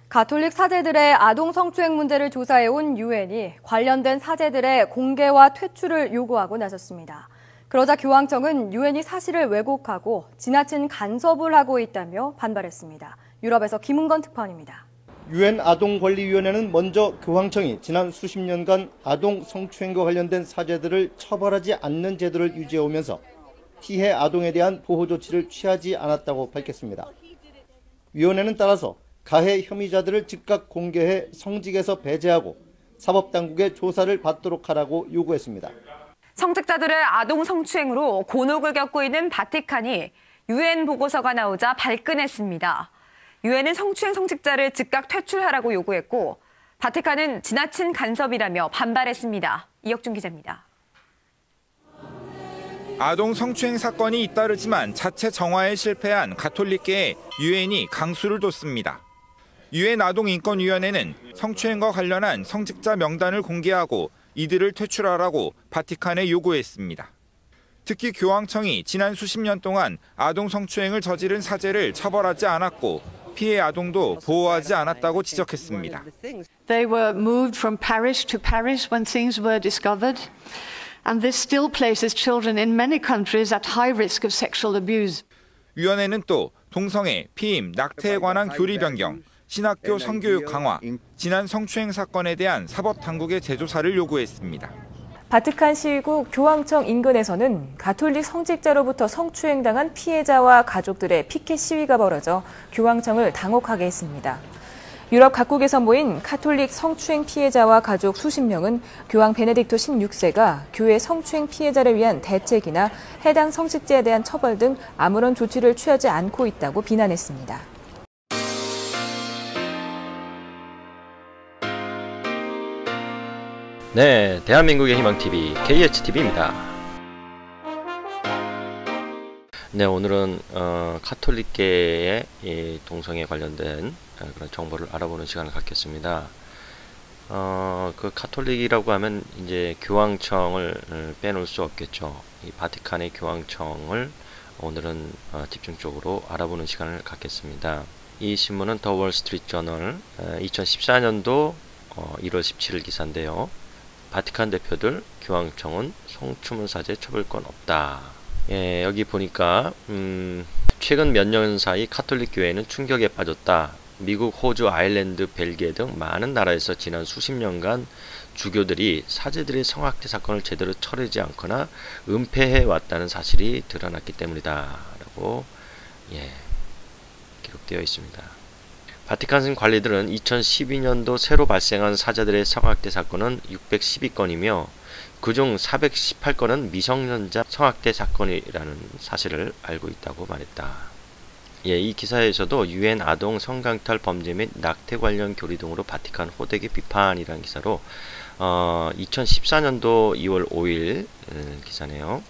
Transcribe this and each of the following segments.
가톨릭 사제들의 아동 성추행 문제를 조사해온 유엔이 관련된 사제들의 공개와 퇴출을 요구하고 나섰습니다. 그러자 교황청은 유엔이 사실을 왜곡하고 지나친 간섭을 하고 있다며 반발했습니다. 유럽에서 김은건 특파원입니다. 유엔 아동권리위원회는 먼저 교황청이 지난 수십 년간 아동 성추행과 관련된 사제들을 처벌하지 않는 제도를 유지해오면서 피해 아동에 대한 보호 조치를 취하지 않았다고 밝혔습니다. 위원회는 따라서 가해 혐의자들을 즉각 공개해 성직에서 배제하고 사법당국의 조사를 받도록 하라고 요구했습니다. 성직자들의 아동 성추행으로 곤혹을 겪고 있는 바티칸이 유엔 보고서가 나오자 발끈했습니다. 유엔은 성추행 성직자를 즉각 퇴출하라고 요구했고 바티칸은 지나친 간섭이라며 반발했습니다. 이혁준 기자입니다. 아동 성추행 사건이 잇따르지만 자체 정화에 실패한 가톨릭계에 유엔이 강수를 뒀습니다. 유엔 아동인권위원회는 성추행과 관련한 성직자 명단을 공개하고 이들을 퇴출하라고 바티칸에 요구했습니다. 특히 교황청이 지난 수십 년 동안 아동 성추행을 저지른 사제를 처벌하지 않았고 피해 아동도 보호하지 않았다고 지적했습니다. They were moved from parish to parish when things were discovered, and this still places children in many countries at high risk of sexual abuse. 위원회는 또 동성애, 피임, 낙태에 관한 교리 변경, 신학교 성교육 강화, 지난 성추행 사건에 대한 사법당국의 재조사를 요구했습니다. 바티칸 시국 교황청 인근에서는 가톨릭 성직자로부터 성추행당한 피해자와 가족들의 피켓 시위가 벌어져 교황청을 당혹하게 했습니다. 유럽 각국에서 모인 가톨릭 성추행 피해자와 가족 수십 명은 교황 베네딕토 16세가 교회 성추행 피해자를 위한 대책이나 해당 성직자에 대한 처벌 등 아무런 조치를 취하지 않고 있다고 비난했습니다. 네, 대한민국의 희망TV, KHTV입니다. 네, 오늘은 가톨릭계의 이 동성애 관련된 그런 정보를 알아보는 시간을 갖겠습니다. 그 가톨릭이라고 하면 이제 교황청을 빼놓을 수 없겠죠. 이 바티칸의 교황청을 오늘은 집중적으로 알아보는 시간을 갖겠습니다. 이 신문은 더 월스트리트 저널 2014년도 1월 17일 기사인데요. 바티칸 대표들 교황청은 성추문 사제 처벌권 없다. 예, 여기 보니까 최근 몇 년 사이 가톨릭 교회는 충격에 빠졌다. 미국, 호주, 아일랜드, 벨기에 등 많은 나라에서 지난 수십 년간 주교들이 사제들의 성학대 사건을 제대로 처리하지 않거나 은폐해 왔다는 사실이 드러났기 때문이다. 라고 기록되어 있습니다. 바티칸 관리들은 2012년도 새로 발생한 사제들의 성학대 사건은 612건이며 그중 418건은 미성년자 성학대 사건이라는 사실을 알고 있다고 말했다. 이 기사에서도 유엔 아동 성강탈 범죄 및 낙태 관련 교리 등으로 바티칸 호되게 비판이라는 기사로 2014년도 2월 5일 기사네요.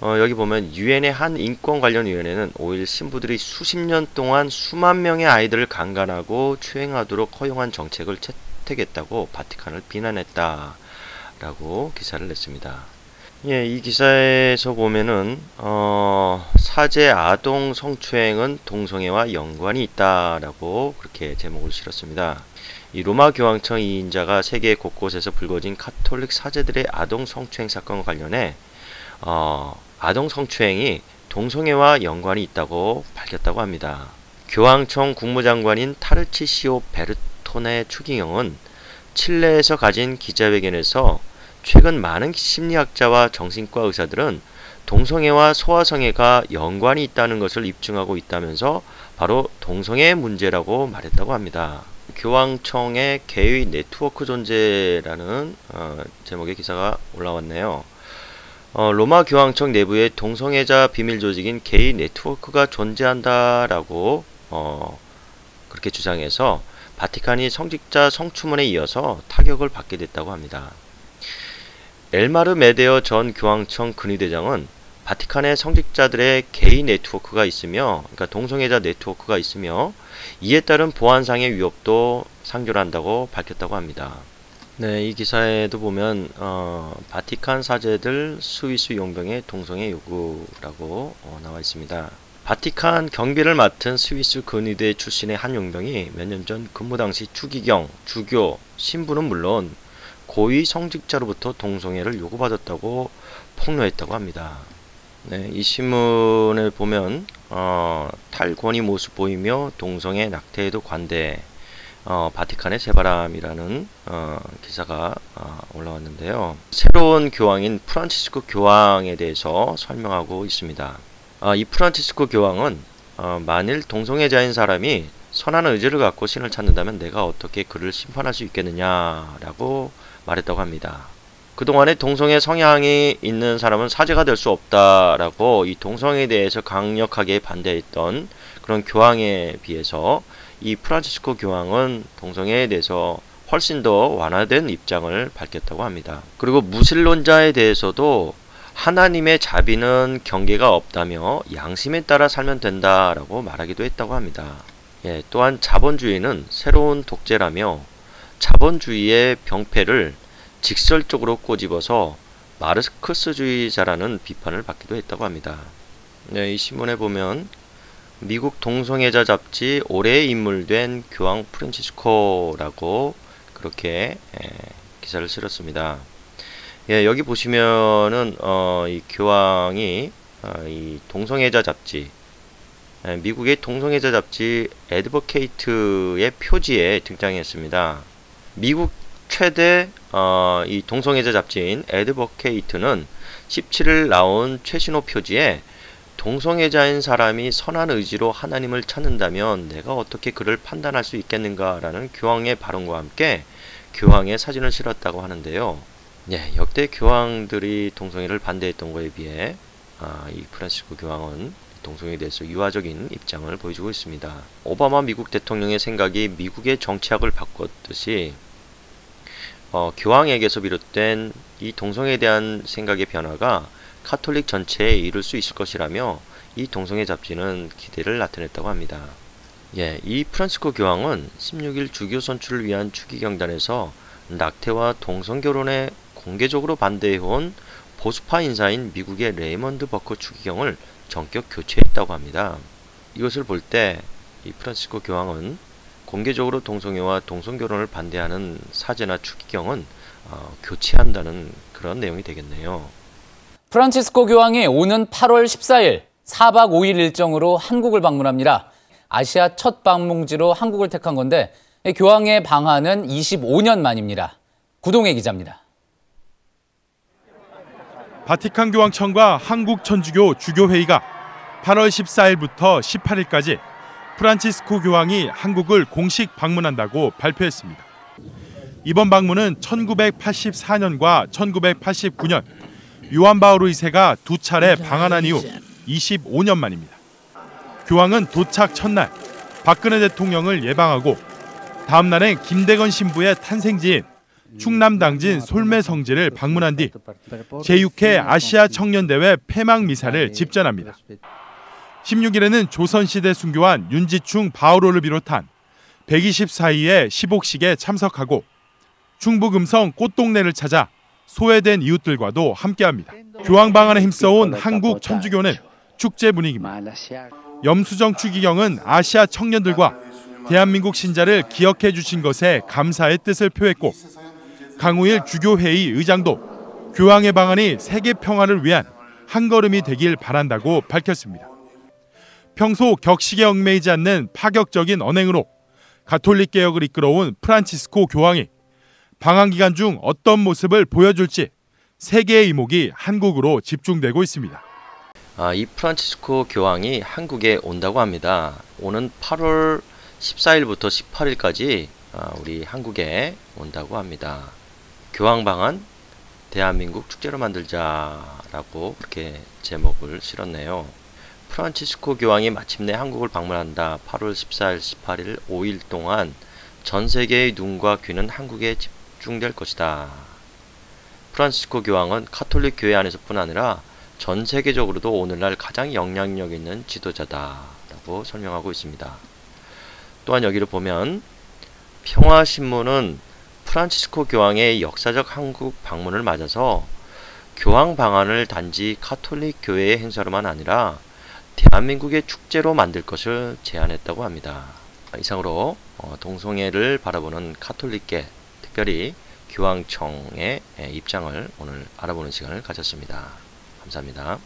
여기 보면 유엔의 한 인권 관련 위원회는 5일 신부들이 수십 년 동안 수만 명의 아이들을 강간하고 추행하도록 허용한 정책을 채택했다고 바티칸을 비난했다 라고 기사를 냈습니다. 이 기사에서 보면은 사제 아동 성추행은 동성애와 연관이 있다 라고 그렇게 제목을 실었습니다. 이 로마 교황청 2인자가 세계 곳곳에서 불거진 가톨릭 사제들의 아동 성추행 사건과 관련해 아동 성추행이 동성애와 연관이 있다고 밝혔다고 합니다. 교황청 국무장관인 타르치시오 베르토네 추기경은 칠레에서 가진 기자회견에서 최근 많은 심리학자와 정신과 의사들은 동성애와 소아성애가 연관이 있다는 것을 입증하고 있다면서 바로 동성애 문제라고 말했다고 합니다. 교황청의 게이 네트워크 존재라는 제목의 기사가 올라왔네요. 로마 교황청 내부에 동성애자 비밀 조직인 게이 네트워크가 존재한다라고 그렇게 주장해서 바티칸이 성직자 성추문에 이어서 타격을 받게 됐다고 합니다. 엘마르 메데어 전 교황청 근위대장은 바티칸의 성직자들의 게이 네트워크가 있으며, 그러니까 동성애자 네트워크가 있으며 이에 따른 보안상의 위협도 상존한다고 밝혔다고 합니다. 네, 이 기사에도 보면 바티칸 사제들 스위스 용병의 동성애 요구라고 나와 있습니다. 바티칸 경비를 맡은 스위스 근위대 출신의 한 용병이 몇 년 전 근무 당시 추기경, 주교, 신부는 물론 고위 성직자로부터 동성애를 요구받았다고 폭로했다고 합니다. 네, 이 신문을 보면 탈권위 모습 보이며 동성애 낙태에도 관대, 바티칸의 새바람이라는 기사가 올라왔는데요. 새로운 교황인 프란치스코 교황에 대해서 설명하고 있습니다. 이 프란치스코 교황은 만일 동성애자인 사람이 선한 의지를 갖고 신을 찾는다면 내가 어떻게 그를 심판할 수 있겠느냐라고 말했다고 합니다. 그동안에 동성애 성향이 있는 사람은 사제가 될 수 없다라고 이 동성애에 대해서 강력하게 반대했던 그런 교황에 비해서 이 프란치스코 교황은 동성애에 대해서 훨씬 더 완화된 입장을 밝혔다고 합니다. 그리고 무신론자에 대해서도 하나님의 자비는 경계가 없다며 양심에 따라 살면 된다라고 말하기도 했다고 합니다. 예, 또한 자본주의는 새로운 독재라며 자본주의의 병폐를 직설적으로 꼬집어서 마르크스주의자라는 비판을 받기도 했다고 합니다. 네, 이 신문에 보면 미국 동성애자 잡지 올해의 인물된 교황 프란치스코라고 그렇게 기사를 실었습니다. 예, 여기 보시면은 이 교황이 이 동성애자 잡지, 미국의 동성애자 잡지 애드버케이트의 표지에 등장했습니다. 미국 최대 이 동성애자 잡지인 애드버케이트는 17일 나온 최신호 표지에 동성애자인 사람이 선한 의지로 하나님을 찾는다면 내가 어떻게 그를 판단할 수 있겠는가 라는 교황의 발언과 함께 교황의 사진을 실었다고 하는데요. 예, 역대 교황들이 동성애를 반대했던 것에 비해 이 프란치스코 교황은 동성애에 대해서 유화적인 입장을 보여주고 있습니다. 오바마 미국 대통령의 생각이 미국의 정치학을 바꿨듯이 교황에게서 비롯된 이 동성애에 대한 생각의 변화가 카톨릭 전체에 이룰 수 있을 것이라며 이 동성애 잡지는 기대를 나타냈다고 합니다. 예, 이 프란치스코 교황은 16일 주교 선출을 위한 추기경단에서 낙태와 동성결혼에 공개적으로 반대해온 보수파 인사인 미국의 레이먼드 버커 추기경을 전격 교체했다고 합니다. 이것을 볼 때 이 프란치스코 교황은 공개적으로 동성애와 동성결혼을 반대하는 사제나 추기경은 교체한다는 그런 내용이 되겠네요. 프란치스코 교황이 오는 8월 14일 4박 5일 일정으로 한국을 방문합니다. 아시아 첫 방문지로 한국을 택한 건데 교황의 방한은 25년 만입니다. 구동혜 기자입니다. 바티칸 교황청과 한국 천주교 주교회의가 8월 14일부터 18일까지 프란치스코 교황이 한국을 공식 방문한다고 발표했습니다. 이번 방문은 1984년과 1989년 요한 바오로 2세가 두 차례 방한한 이후 25년 만입니다. 교황은 도착 첫날 박근혜 대통령을 예방하고 다음 날엔 김대건 신부의 탄생지인 충남 당진 솔매성지를 방문한 뒤 제6회 아시아 청년대회 폐막 미사를 집전합니다. 16일에는 조선시대 순교한 윤지충 바오로를 비롯한 124위의 시복식에 참석하고 충북음성 꽃동네를 찾아 소외된 이웃들과도 함께합니다. 교황 방한에 힘써온 한국 천주교는 축제 분위기입니다. 염수정 추기경은 아시아 청년들과 대한민국 신자를 기억해 주신 것에 감사의 뜻을 표했고 강우일 주교회의 의장도 교황의 방한이 세계 평화를 위한 한 걸음이 되길 바란다고 밝혔습니다. 평소 격식에 얽매이지 않는 파격적인 언행으로 가톨릭 개혁을 이끌어온 프란치스코 교황이 방한 기간 중 어떤 모습을 보여줄지 세계의 이목이 한국으로 집중되고 있습니다. 이 프란치스코 교황이 한국에 온다고 합니다. 오는 8월 14일부터 18일까지 우리 한국에 온다고 합니다. 교황 방한 대한민국 축제로 만들자라고 그렇게 제목을 실었네요. 프란치스코 교황이 마침내 한국을 방문한다. 8월 14일, 18일, 5일 동안 전 세계의 눈과 귀는 한국에 집중될 것이다. 프란치스코 교황은 카톨릭 교회 안에서뿐 아니라 전 세계적으로도 오늘날 가장 영향력 있는 지도자다라고 설명하고 있습니다. 또한 여기를 보면 평화신문은 프란치스코 교황의 역사적 한국 방문을 맞아서 교황 방한을 단지 카톨릭 교회의 행사로만 아니라 대한민국의 축제로 만들 것을 제안했다고 합니다. 이상으로 동성애를 바라보는 가톨릭계, 특별히 교황청의 입장을 오늘 알아보는 시간을 가졌습니다. 감사합니다.